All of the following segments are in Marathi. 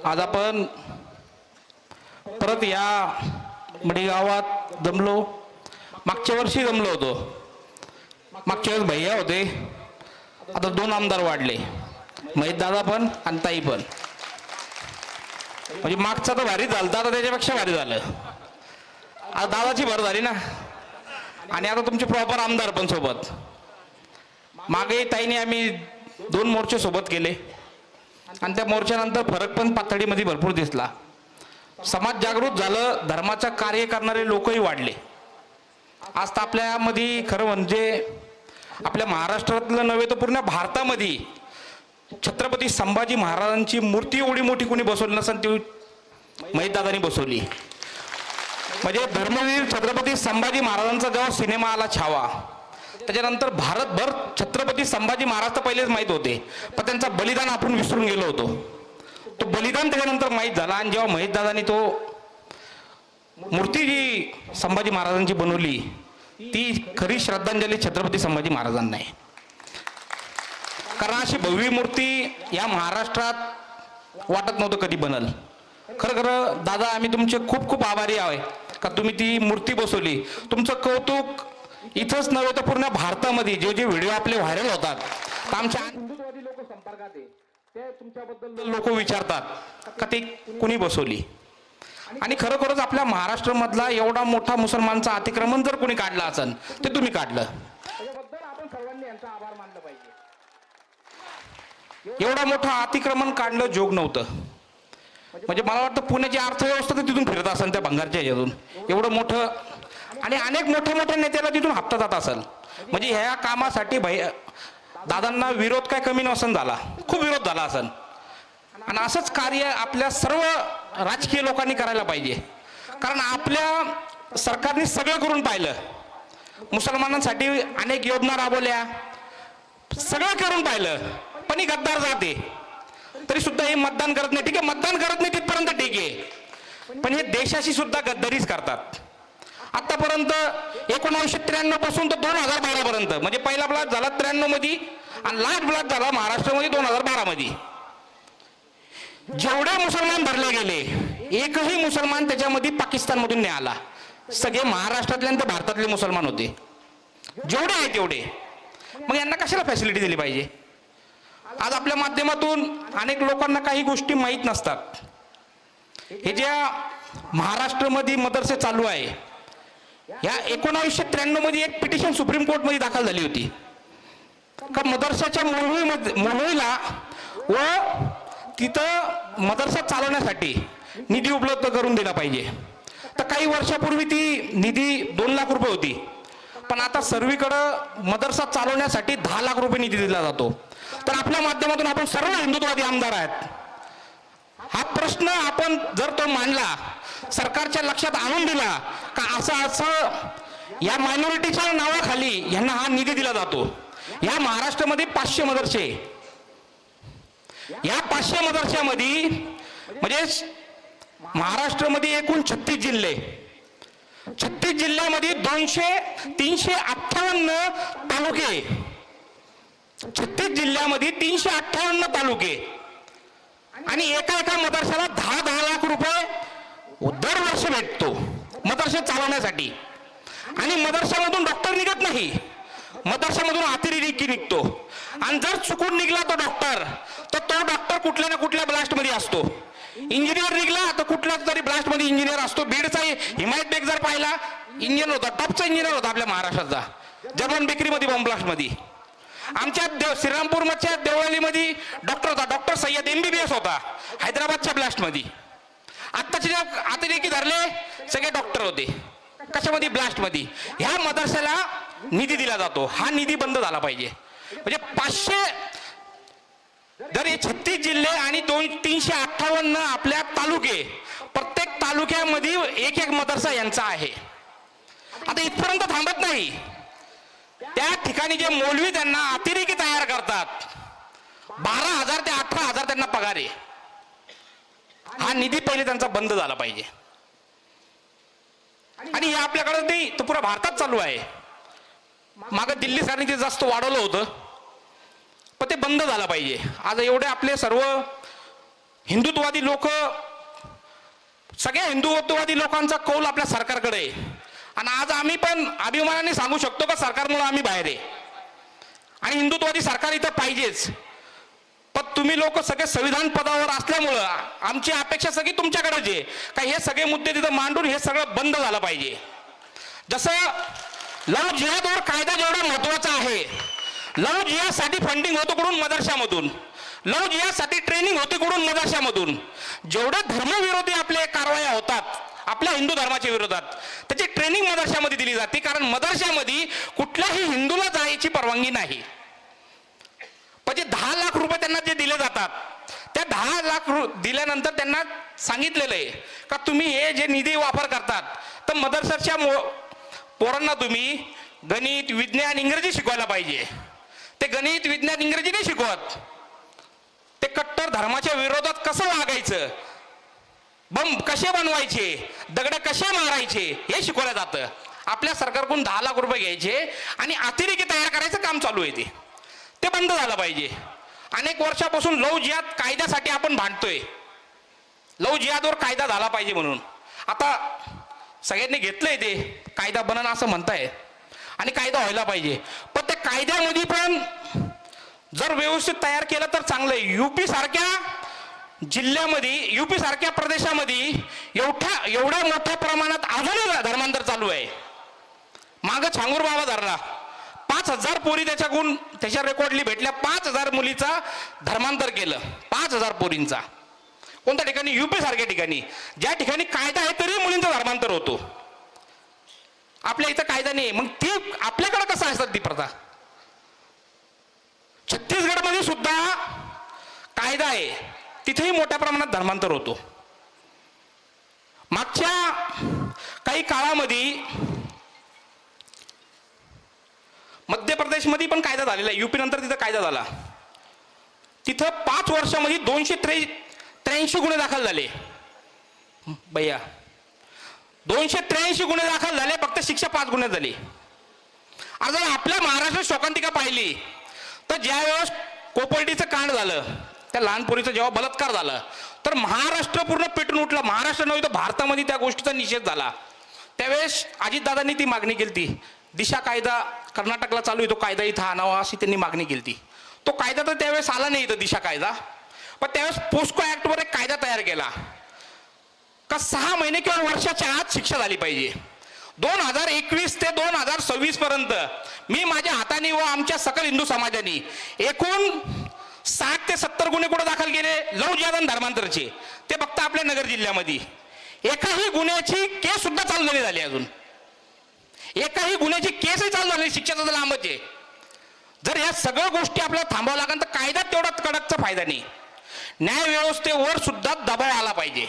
आज आपण परत या मडी गावात जमलो. मागच्या वर्षी जमलो होतो. मागच्या वेळेस भैया होते. आता दोन आमदार वाढले, महेश दादा पण आणि ताई पण. म्हणजे मागचा तर भारी झालता, आता त्याच्यापेक्षा भारी झालं. आज दादाची भर झाली ना. आणि आता तुमचे प्रॉपर आमदार पण सोबत. मागे ताईने आम्ही 2 मोर्चे सोबत केले आणि त्या मोर्चानंतर फरक पण पातळीमध्ये भरपूर दिसला. समाज जागृत झालं, धर्माचं कार्य करणारे लोकही वाढले. आज तर आपल्यामध्ये खरं म्हणजे आपल्या महाराष्ट्रातलं नव्हे तर पूर्ण भारतामध्ये छत्रपती संभाजी महाराजांची मूर्ती एवढी मोठी कोणी बसवली नसेल ती महेशदादांनी बसवली. म्हणजे धर्मवीर छत्रपती संभाजी महाराजांचा जेव्हा सिनेमा आला छावा, त्याच्यानंतर भारतभर छत्रपती संभाजी महाराज तर पहिलेच माहीत होते, पण त्यांचा बलिदान आपण विसरून गेलो होतो. तो बलिदान त्याच्यानंतर माहीत झाला. आणि जेव्हा महेशदादांनी तो मूर्ती जी संभाजी महाराजांची बनवली, ती खरी श्रद्धांजली छत्रपती संभाजी महाराजांना आहे. कारण अशी भव्य मूर्ती या महाराष्ट्रात वाटत नव्हतं कधी बनल. खरं खरं दादा, आम्ही तुमचे खूप खूप आभारी आहे का तुम्ही ती मूर्ती बसवली. तुमचं कौतुक इथंच नव्हे तर पूर्ण भारतामध्ये जे जे व्हिडिओ आपले व्हायरल होतात, तर आमच्या हिंदुत्ववादी लोक संपर्कात आहे, ते तुमच्याबद्दल लोक विचारतात का ते कुणी बसवली. आणि खरोखरच आपल्या महाराष्ट्रामधला एवढा मोठा मुसलमानचा अतिक्रमण जर कोणी काढलं असेल ते तुम्ही काढलं. आपण सर्वांनी यांचा आभार मानला पाहिजे. एवढा मोठा अतिक्रमण काढलं जोग नव्हतं. म्हणजे मला वाटतं पुण्याची अर्थव्यवस्था तर तिथून फिरत असेल त्या भंगारच्या ह्याच्यातून. एवढं मोठं आणि अनेक मोठ्या मोठ्या नेत्याला तिथून हप्ता जात असेल. म्हणजे ह्या कामासाठी दादांना विरोध काय कमी नसेल झाला, खूप विरोध झाला असेल. आणि असंच कार्य आपल्या सर्व राजकीय लोकांनी करायला पाहिजे. कारण आपल्या सरकारने सगळं करून पाहिलं. मुसलमानांसाठी अनेक योजना राबवल्या, सगळं करून पाहिलं, पण ही गद्दार जाते तरी सुद्धा हे मतदान करत नाही. ठीक आहे, मतदान करत नाही तिथपर्यंत ठीक आहे, पण हे देशाशी सुद्धा गद्दारीच करतात. आतापर्यंत 1993 पासून तर 2012 पर्यंत, म्हणजे पहिला ब्लास्ट झाला 93 मध्ये आणि लास्ट ब्लास्ट झाला महाराष्ट्रामध्ये 2012 मध्ये. जेवढे मुसलमान भरले गेले, एकही मुसलमान त्याच्यामध्ये पाकिस्तान मधून नाही आला. सगळे महाराष्ट्रातले आणि भारतातले मुसलमान होते, जेवढे आहेत तेवढे. मग यांना कशाला फॅसिलिटी दिली पाहिजे. आज आपल्या माध्यमातून अनेक लोकांना काही गोष्टी माहीत नसतात. हे ज्या महाराष्ट्रामध्ये मदरसे चालू आहे, या 1993 मध्ये एक पिटिशन सुप्रीम कोर्ट मध्ये दाखल झाली होती का मदरसाच्या मोहळीला व तिथं मदरसा चालवण्यासाठी निधी उपलब्ध करून दिला पाहिजे. तर काही वर्षापूर्वी ती निधी 2 लाख रुपये होती, पण आता सर्वीकडं मदरसा चालवण्यासाठी 10 लाख रुपये निधी दिला जातो. तर आपल्या माध्यमातून आपण सर्व हिंदुत्ववादी आमदार आहेत, हा प्रश्न आपण जर तो मांडला, सरकारच्या लक्षात आणून दिला का असं असं या मायनॉरिटीच्या नावाखाली यांना हा निधी दिला जातो. या महाराष्ट्रामध्ये 500 मदरसे, या 500 मदरशामध्ये म्हणजे महाराष्ट्रामध्ये एकूण 36 जिल्हे, 36 जिल्ह्यामध्ये 358 तालुके, 36 जिल्ह्यामध्ये 358 तालुके आणि एका एका मदरशाला 10-10 लाख रुपये दरवर्षी भेटतो मदरसे चालवण्यासाठी. आणि मदरशामधून डॉक्टर निघत नाही, मदरशामधून अतिरेकी निघतो. आणि जर चुकून निघला तो डॉक्टर, तर तो डॉक्टर कुठल्या ना कुठल्या ब्लास्ट मध्ये असतो. इंजिनियर निघला तर कुठल्या तरी ब्लास्ट मध्ये इंजिनियर असतो. बीडचा हिमायत बेग जर पाहिला, इंजिनियर होता, टॉपचा इंजिनियर होता आपल्या महाराष्ट्राचा, जर्मन बेकरीमध्ये बॉम्ब ब्लास्ट मध्ये. आमच्या श्रीरामपूरच्या देवळालीमध्ये डॉक्टर होता, डॉक्टर सय्यद MBBS होता हैदराबादच्या ब्लास्ट मध्ये. आत्ताचे जे अतिरेकी धरले सगळे डॉक्टर होते कशामध्ये, ब्लास्ट मध्ये. ह्या मदरसाला निधी दिला जातो, हा निधी बंद झाला पाहिजे. म्हणजे 500 जर हे 36 जिल्हे आणि 358 आपल्या तालुके, प्रत्येक तालुक्यामध्ये एक एक मदरसा यांचा आहे. आता इथपर्यंत थांबत नाही, त्या ठिकाणी जे मौलवी त्यांना अतिरेकी तयार करतात, 12,000 ते 18,000 त्यांना पगार आहे. हा निधी पहिले त्यांचा बंद झाला पाहिजे. आणि हे आपल्याकडे नाही तर पुरा भारतात चालू आहे. मागे दिल्ली सरकारने ते जास्त वाढवलं होतं, पण ते बंद झालं पाहिजे. आज एवढे आपले सर्व हिंदुत्ववादी लोक, सगळ्या हिंदुत्ववादी लोकांचा कौल आपल्या सरकारकडे आहे आणि आज आम्ही पण अभिमानाने सांगू शकतो का सरकारमुळे आम्ही बाहेर आहे आणि हिंदुत्ववादी सरकार इथं पाहिजेच. पण तुम्ही लोक सगळे संविधान पदावर असल्यामुळं आमची अपेक्षा सगळी तुमच्याकडेच आहे का हे सगळे मुद्दे तिथं मांडून हे सगळं बंद झालं पाहिजे. जसं लव्ह जिहादवर कायदा जेवढा महत्वाचा आहे, लव्ह जिहादसाठी फंडिंग होतं कुठून? मदरशामधून. लव्ह जिहादसाठी ट्रेनिंग होते कुठून? मदरशामधून. जेवढ्या धर्मविरोधी आपले कारवाया होतात आपल्या हिंदू धर्माच्या विरोधात, त्याची ट्रेनिंग मदरशामध्ये दिली जाते, कारण मदरशामध्ये कुठल्याही हिंदूला जायची परवानगी नाही. पण जे 10 लाख रुपये त्यांना जे दिले जातात, त्या 10 लाख दिल्यानंतर त्यांना सांगितलेलं आहे का तुम्ही हे जे निधी वापर करतात तर मदरशाच्या पोरांना तुम्ही गणित, विज्ञान, इंग्रजी शिकवायला पाहिजे. ते गणित, विज्ञान, इंग्रजी नाही शिकवत. ते कट्टर धर्माच्या विरोधात कसं वागायचं, बंब कसे बनवायचे, दगड कसे मारायचे हे शिकवलं जातं. आपल्या सरकारकडून 10 लाख रुपये घ्यायचे आणि अतिरेकी तयार करायचं काम चालू आहे. ते बंद झालं पाहिजे. अनेक वर्षापासून लव्ह जिहाद कायद्यासाठी आपण भांडतोय, लव्ह जिहादवर कायदा झाला पाहिजे म्हणून. आता सगळ्यांनी घेतलंय ते कायदा बनन असं म्हणताय आणि कायदा व्हायला पाहिजे. पण त्या कायद्यामध्ये पण जर व्यवस्थित तयार केलं तर चांगलं आहे. यूपी सारख्या जिल्ह्यामध्ये, यूपी सारख्या प्रदेशामध्ये एवढ्या मोठ्या प्रमाणात अजूनही धर्मांतर चालू आहे. मागं छांगूर बाबा धरला, 5,000 पोरी त्याच्या रेकॉर्डली भेटल्या. 5,000 मुलीचा धर्मांतर केलं, 5,000 पोरींचा. कोणत्या ठिकाणी? यूपी सारख्या ठिकाणी, ज्या ठिकाणी कायदा आहे तरी मुलींचा धर्मांतर होतो. आपल्या इथं कायदा नाही, मग ती आपल्याकडे कसं असतात ती प्रथा? छत्तीसगडमध्ये सुद्धा कायदा आहे, तिथेही मोठ्या प्रमाणात धर्मांतर होतो. मागच्या काही काळामध्ये मध्य प्रदेशमध्ये पण कायदा झालेला आहे. यूपी नंतर तिथं कायदा झाला. तिथं 5 वर्षामध्ये 283 गुन्हे दाखल झाले. भैया 283 गुन्हे दाखल झाले, फक्त शिक्षा 5 गुन्हे झाली. आज आपल्या महाराष्ट्रात शोकांतिका पाहिली तर ज्या वेळेस कोपर्डीचं कांड झालं, त्या लहानपोरीचा जेव्हा बलात्कार झाला तर महाराष्ट्र पूर्ण पेटून उठला. महाराष्ट्र नव्हे तर भारतामध्ये त्या गोष्टीचा निषेध झाला. त्यावेळेस अजितदादांनी ती मागणी केली ती दिशा कायदा कर्नाटकला चालू आहे, तो कायदा इथं आणावा अशी त्यांनी मागणी केली ती. तो कायदा तर त्यावेळेस आला नाही इथं दिशा कायदा. पण त्यावेळेस पोस्को ऍक्टवर एक कायदा तयार केला का 6 महिने किंवा वर्षाच्या आत शिक्षा झाली पाहिजे. 2021 ते 2026 पर्यंत मी माझ्या हाताने व आमच्या सकल हिंदू समाजाने एकूण 60 ते 70 गुन्हे कुठे दाखल केले लव्ह जिहाद आणि धर्मांतरचे, ते फक्त आपल्या नगर जिल्ह्यामध्ये. एकाही गुन्ह्याची केस सुद्धा चालू नाही झाली अजून. एकाही गुन्ह्याची केसही चालू झाली, शिक्षाचा लांबच आहे. जर या सगळ्या गोष्टी आपल्याला थांबावं लागेल तर कायद्यात तेवढा कडकचा फायदा नाही. न्याय व्यवस्थेवर सुद्धा दबाव आला पाहिजे.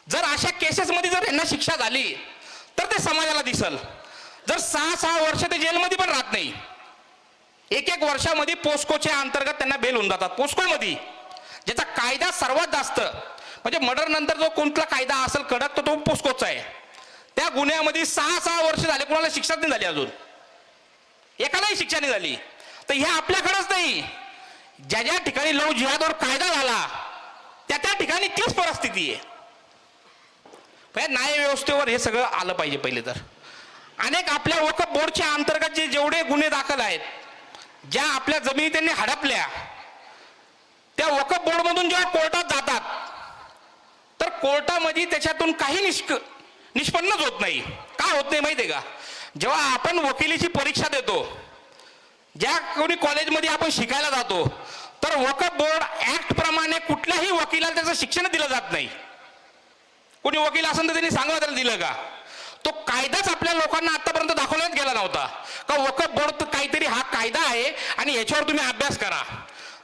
जर अशा केसेसमध्ये जर यांना शिक्षा झाली तर ते समाजाला दिसल. जर 6-6 वर्ष ते जेलमध्ये पण राहत नाही, 1-1 वर्षामध्ये पोस्कोच्या अंतर्गत त्यांना बेल होऊन जातात. पोस्कोमध्ये ज्याचा कायदा सर्वात जास्त म्हणजे मर्डर नंतर जो कोणता कायदा असेल कडक तो पोस्कोचा आहे. त्या गुन्ह्यामध्ये 6-6 वर्ष झाले, कोणाला शिक्षाच नाही झाली अजून, एकालाही शिक्षा नाही झाली. तर हे आपल्याकडेच नाही, ज्या ज्या ठिकाणी लव्ह जिहादवर कायदा झाला त्या ठिकाणी तीच परिस्थिती आहे. न्याय व्यवस्थेवर हे सगळं आलं पाहिजे. पहिले तर अनेक आपल्या वक्फ बोर्डच्या अंतर्गत जेवढे गुन्हे दाखल आहेत, ज्या आपल्या जमिनी त्यांनी हडपल्या, त्या वक्फ बोर्डमधून जेव्हा कोर्टात जातात तर कोर्टामध्ये त्याच्यातून काही निष्पन्नच होत नाही. का होत नाही माहिती आहे का? जेव्हा आपण वकिलीची परीक्षा देतो, ज्या कोणी कॉलेजमध्ये आपण शिकायला जातो, तर वक्फ बोर्ड ऍक्ट प्रमाणे कुठल्याही वकिलाला त्याचं शिक्षण दिलं जात नाही. कोणी वकील असेल तर त्यांनी सांगा त्याला दिलं का? तो कायदाच आपल्या लोकांना आतापर्यंत दाखवण्यात गेला नव्हता का वक्फ बोर्ड काहीतरी हा कायदा आहे आणि याच्यावर तुम्ही अभ्यास करा.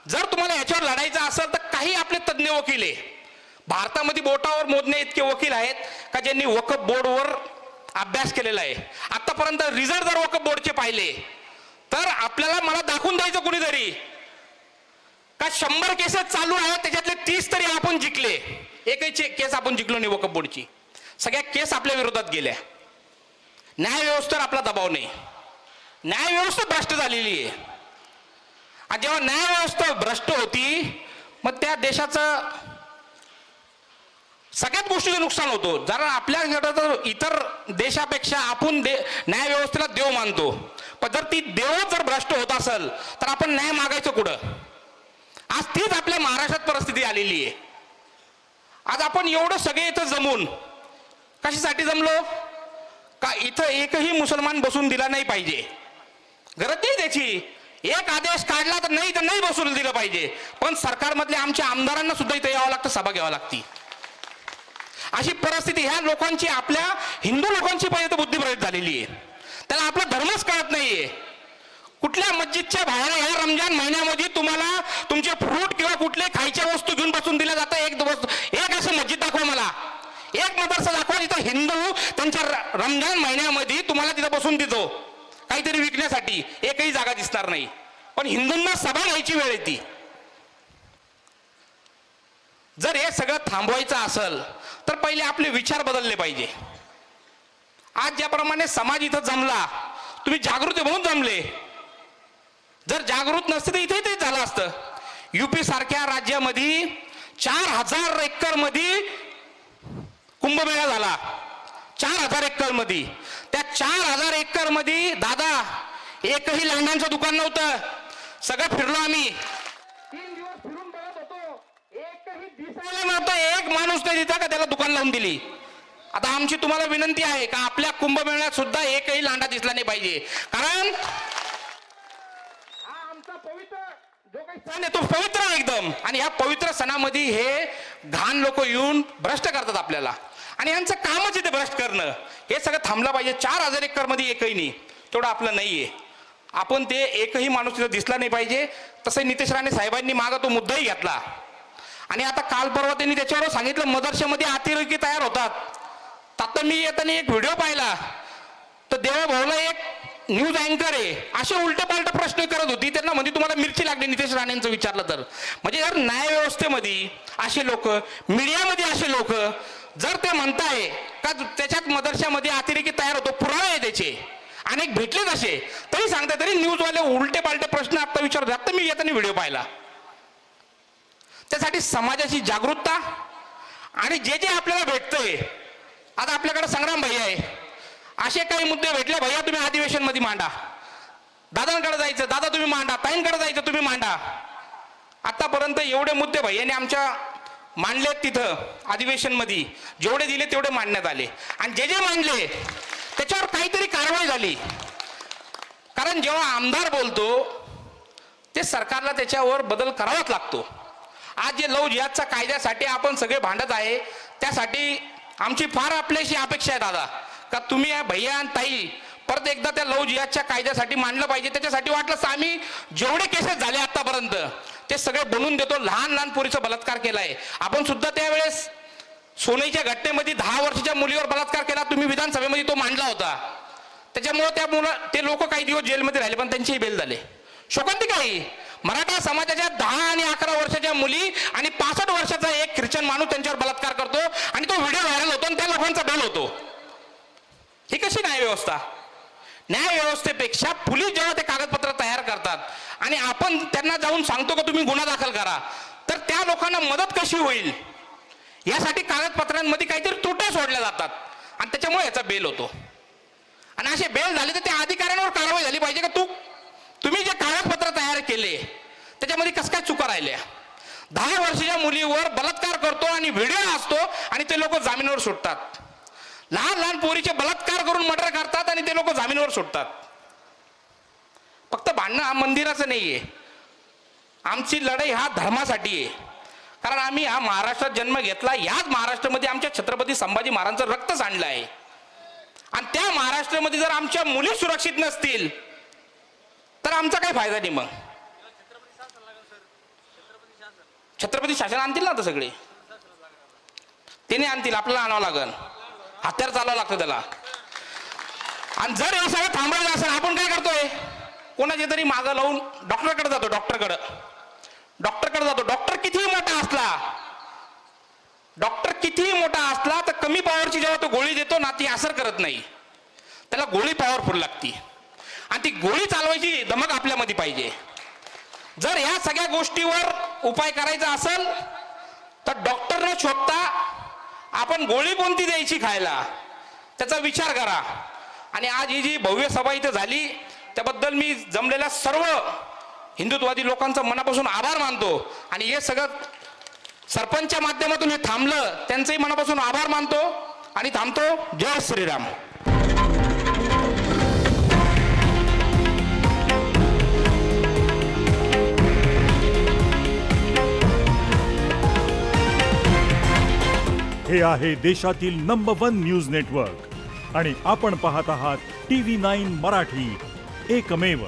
जर तुम्हाला याच्यावर लढायचं असेल तर काही आपले तज्ज्ञ वकील आहे भारतामध्ये, बोटावर मोजणे इतके वकील आहेत का ज्यांनी वक्फ बोर्डवर अभ्यास केलेला आहे. आतापर्यंत रिझल्ट जर वक्फ बोर्डचे पाहिले तर आपल्याला मला दाखवून द्यायचं कुणीतरी का 100 केसेस चालू आहेत त्याच्यातले 30 तरी आपण जिंकले. एकही केस आपण जिंकलो नाही वक्फ बोर्डची. सगळ्या केस आपल्या विरोधात गेल्या. न्याय व्यवस्थेवर आपला दबाव नाही. न्याय व्यवस्था भ्रष्ट झालेली आहे. आणि जेव्हा न्याय व्यवस्था भ्रष्ट होती मग त्या देशाचं सगळ्याच गोष्टीचं नुकसान होतो. जरा आपल्याकडे तर इतर देशापेक्षा आपण न्याय व्यवस्थेला देव मानतो, पण जर ती देव जर भ्रष्ट होत असेल तर आपण न्याय मागायचं कुठं? आज तीच आपल्या महाराष्ट्रात परिस्थिती आलेली आहे. आज आपण एवढं सगळे इथं जमून कशासाठी जमलो? का इथं एकही मुसलमान बसून दिला नाही पाहिजे, गरज नाही त्याची. एक आदेश काढला तर नाही बसून दिलं पाहिजे, पण सरकारमधल्या आमच्या आमदारांना सुद्धा इथं यावं लागतं, सभा घ्यावी लागती. अशी परिस्थिती ह्या लोकांची, आपल्या हिंदू लोकांची पाहिजे तर बुद्धिभ्रष्ट झालेली आहे. त्याला आपला धर्मच कळत नाहीये. कुठल्या मस्जिदच्या बाहेर ह्या रमजान महिन्यामध्ये तुम्हाला तुमचे फ्रूट किंवा कुठले खायच्या वस्तू घेऊन बसून दिल्या जातं? एक असं मस्जिद दाखवा मला, एक मदरसा दाखवा जिथं हिंदू त्यांच्या रमजान महिन्यामध्ये तुम्हाला तिथं बसून देतो काहीतरी विकण्यासाठी. एकही जागा दिसणार नाही. पण हिंदूंना सभा घ्यायची वेळ येते. जर हे सगळं थांबवायचं असेल तर पहिले आपले विचार बदलले पाहिजे. आज ज्याप्रमाणे समाज इथं जमला, तुम्ही जागृत म्हणून जमले. जर जागृत नसते तर इथे तेच झालं असतं. युपी सारख्या राज्यामध्ये 4000 एकर मध्ये कुंभमेळा झाला. 4000 एकर मध्ये, त्या 4000 एकर मध्ये दादा एकही लांडांचं दुकान नव्हतं. सगळं फिरलो आम्ही, 3 दिवस फिरून बघत होतो, एकही दिसायला नव्हतं. एक माणूस नाही तिथं का त्याला दुकान लावून दिली. आता आमची तुम्हाला विनंती आहे का आपल्या कुंभमेळ्यात सुद्धा एकही लांडा दिसला नाही पाहिजे. कारण हा आमचा पवित्र जो काही सण आहे तो पवित्र आहे एकदम, आणि ह्या पवित्र सणामध्ये हे घाण लोक येऊन भ्रष्ट करतात आपल्याला, आणि यांचं कामच इथे भ्रष्ट करणं. हे सगळं थांबलं पाहिजे. 4000 एकर मध्ये एकही नाही, तेवढं आपलं नाहीये. आपण ते एकही माणूस तिथं दिसला नाही पाहिजे. तसं नितेश राणे साहेबांनी मागा तो मुद्दाही घेतला, आणि आता काल परवा त्यांनी त्याच्यावर सांगितलं मदरशामध्ये अतिरेकी तयार होतात. आता मी येताना एक व्हिडिओ पाहिला तर देवा भाऊला एक न्यूज अँकर आहे, असे उलटे पालटे प्रश्न करत होती. त्यांना म्हणजे तुम्हाला मिरची लागली नितेश राणेंचं विचारलं तर. म्हणजे जर न्याय व्यवस्थेमध्ये असे लोक, मीडियामध्ये असे लोक जर ते म्हणताय का त्याच्यात मदरशामध्ये अतिरेकी तयार होतो, पुरावे आहे त्याचे अनेक भेटले तसे, तरी सांगताय, तरी न्यूजवाले उलटे पालटे प्रश्न आता विचारत. आता मी येताना व्हिडिओ पाहिला. त्यासाठी समाजाची जागरूकता आणि जे जे आपल्याला भेटतंय. आता आपल्याकडे संग्राम भैया आहे, असे काही मुद्दे भेटले, भैया तुम्ही अधिवेशन मध्ये मांडा. दादांकडे जायचं, दादा तुम्ही मांडा. ताईंकडे जायचं, तुम्ही मांडा. आतापर्यंत एवढे मुद्दे भैयाने आमच्या मांडले तिथं अधिवेशन मध्ये, जेवढे दिले तेवढे मांडण्यात आले, आणि जे जे मांडले त्याच्यावर काहीतरी कारवाई झाली. कारण जेव्हा आमदार बोलतो ते सरकारला त्याच्यावर बदल करावाच लागतो. आज जे लव जिहादच्या कायद्यासाठी आपण सगळे भांडत आहे, त्यासाठी आमची फार आपल्याशी अपेक्षा आहे दादा, का तुम्ही भैया आणि ताई परत एकदा त्या लव जिहादच्या कायद्यासाठी मांडलं पाहिजे. त्याच्यासाठी वाटलं आम्ही जेवढे केसेस झाले आतापर्यंत ते सगळे बनवून देतो. लहान लहान पोरीचा बलात्कार केलाय आपण सुद्धा. त्यावेळेस सोनईच्या घटनेमध्ये 10 वर्षाच्या मुलीवर बलात्कार केला, तुम्ही विधानसभेमध्ये तो मांडला होता. त्याच्यामुळे ते लोक काही दिवस जेलमध्ये राहिले, पण त्यांचेही बेल झाले. शोकांतिकाही मराठा समाजाच्या 10 आणि 11 वर्षाच्या मुली आणि 65 वर्षाचा एक ख्रिश्चन माणूस त्यांच्यावर बलात्कार करतो, आणि तो व्हिडिओ व्हायरल होतो, आणि त्या लोकांचा बेल होतो. ही कशी न्याय व्यवस्था? न्याय व्यवस्थेपेक्षा पोलीस जेव्हा ते कागदपत्र तयार करतात आणि आपण त्यांना जाऊन सांगतो का तुम्ही गुन्हा दाखल करा, तर त्या लोकांना मदत कशी होईल यासाठी कागदपत्रांमध्ये काहीतरी त्रुट्या सोडल्या जातात, आणि त्याच्यामुळे याचा बेल होतो. आणि असे बेल झाले तर त्या अधिकाऱ्यांवर कारवाई झाली पाहिजे का तुम्ही जे कागदपत्र तयार केले त्याच्यामध्ये कस काय चुका राहिल्या. 10 वर्षाच्या मुलीवर बलात्कार करतो आणि व्हिडिओ असतो, आणि ते लोक जामीनवर सुटतात. लहान लहान पोरीचे बलात्कार करून मर्डर करतात आणि ते लोक जामीनवर सुटतात. फक्त भांडणं हा मंदिराचं नाहीये, आमची लढाई हा धर्मासाठी आहे. कारण आम्ही हा महाराष्ट्रात जन्म घेतला, याच महाराष्ट्रामध्ये आमच्या छत्रपती संभाजी महाराजांचं रक्त सांडलं आहे, आणि त्या महाराष्ट्रामध्ये जर आमच्या मुली सुरक्षित नसतील तर आमचा काही फायदा नाही. मग छत्रपती शासन आणतील ना, आता सगळे त्याने आणतील, आपल्याला आणावं लागेल, हत्यार चालवावं लागतं त्याला. आणि जर हे सगळं थांबवायचं असेल, आपण काय करतोय, कोणाचे तरी मागं लावून डॉक्टरकडे जातो. डॉक्टर कितीही मोठा असला तर कमी पॉवरची जेव्हा तो गोळी देतो ना, ती असर करत नाही. त्याला गोळी पॉवरफुल लागती, आणि ती गोळी चालवायची दमक आपल्यामध्ये पाहिजे. जर ह्या सगळ्या गोष्टीवर उपाय करायचा असेल तर डॉक्टर न शोधता आपण गोळी कोणती द्यायची खायला त्याचा विचार करा. आणि आज ही जी भव्य सभा इथं झाली त्याबद्दल मी जमलेल्या सर्व हिंदुत्ववादी लोकांचा मनापासून आभार मानतो. आणि हे सगळं सरपंचच्या माध्यमातून हे थांबलं त्यांचंही मनापासून आभार मानतो आणि थांबतो. जय श्रीराम. हे आहे देशातील नंबर 1 न्यूज नेटवर्क आणि आपण पाहत आहात TV9 मराठी, एकमेव.